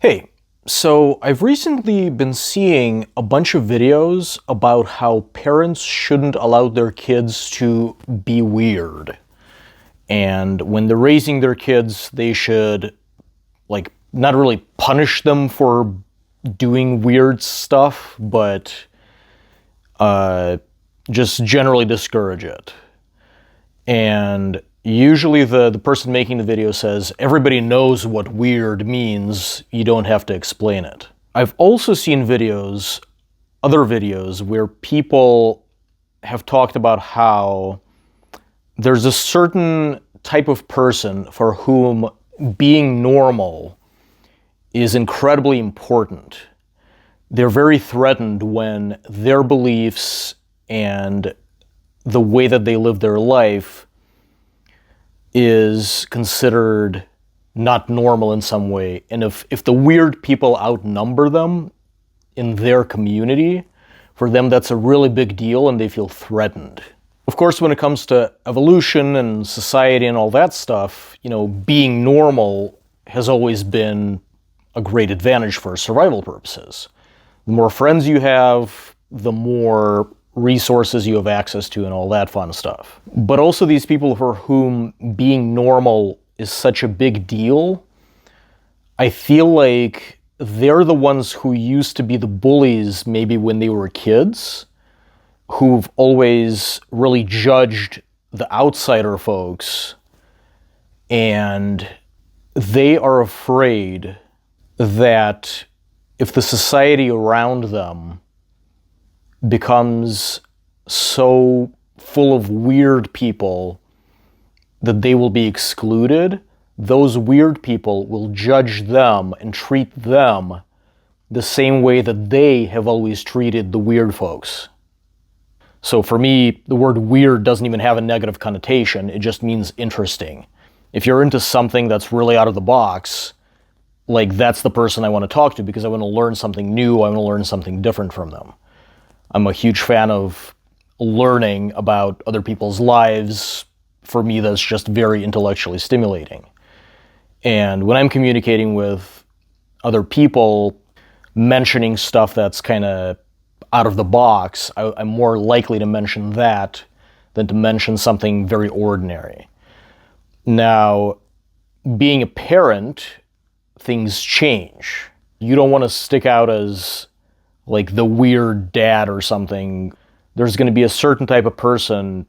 Hey, so I've recently been seeing a bunch of videos about how parents shouldn't allow their kids to be weird. And when they're raising their kids, they should, not really punish them for doing weird stuff, but just generally discourage it. And usually the person making the video says, everybody knows what weird means, you don't have to explain it. I've also seen other videos, where people have talked about how there's a certain type of person for whom being normal is incredibly important. They're very threatened when their beliefs and the way that they live their life is considered not normal in some way. And if the weird people outnumber them in their community, for them that's a really big deal and they feel threatened. Of course, when it comes to evolution and society and all that stuff, being normal has always been a great advantage for survival purposes. The more friends you have, the more resources you have access to and all that fun stuff. But also these people for whom being normal is such a big deal, I feel like they're the ones who used to be the bullies maybe when they were kids, who've always really judged the outsider folks, and they are afraid that if the society around them becomes so full of weird people that they will be excluded, those weird people will judge them and treat them the same way that they have always treated the weird folks. So for me, the word weird doesn't even have a negative connotation, it just means interesting. If you're into something that's really out of the box, that's the person I want to talk to because I want to learn something new, I want to learn something different from them. I'm a huge fan of learning about other people's lives. For me, that's just very intellectually stimulating. And when I'm communicating with other people, mentioning stuff that's kind of out of the box, I'm more likely to mention that than to mention something very ordinary. Now, being a parent, things change. You don't want to stick out as the weird dad or something. There's going to be a certain type of person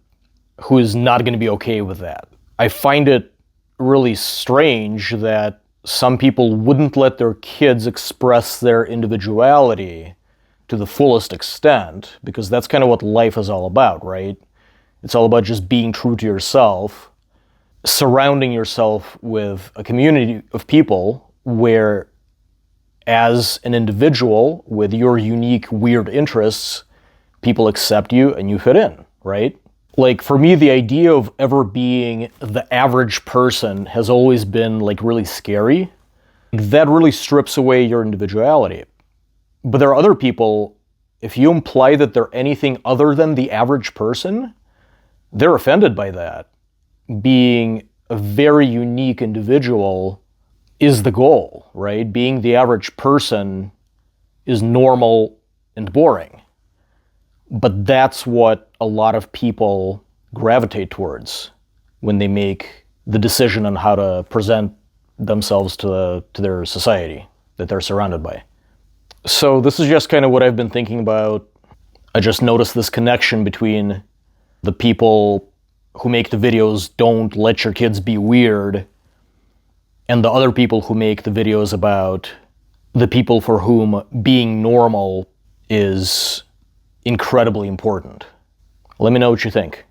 who is not going to be okay with that. I find it really strange that some people wouldn't let their kids express their individuality to the fullest extent, because that's kind of what life is all about, right? It's all about just being true to yourself, surrounding yourself with a community of people where, as an individual with your unique weird interests, people accept you and you fit in, right? For me, the idea of ever being the average person has always been really scary. That really strips away your individuality. But there are other people, if you imply that they're anything other than the average person, they're offended by that. Being a very unique individual is the goal, right? Being the average person is normal and boring. But that's what a lot of people gravitate towards when they make the decision on how to present themselves to their society that they're surrounded by. So this is just kind of what I've been thinking about. I just noticed this connection between the people who make the videos, don't let your kids be weird, and the other people who make the videos about the people for whom being normal is incredibly important. Let me know what you think.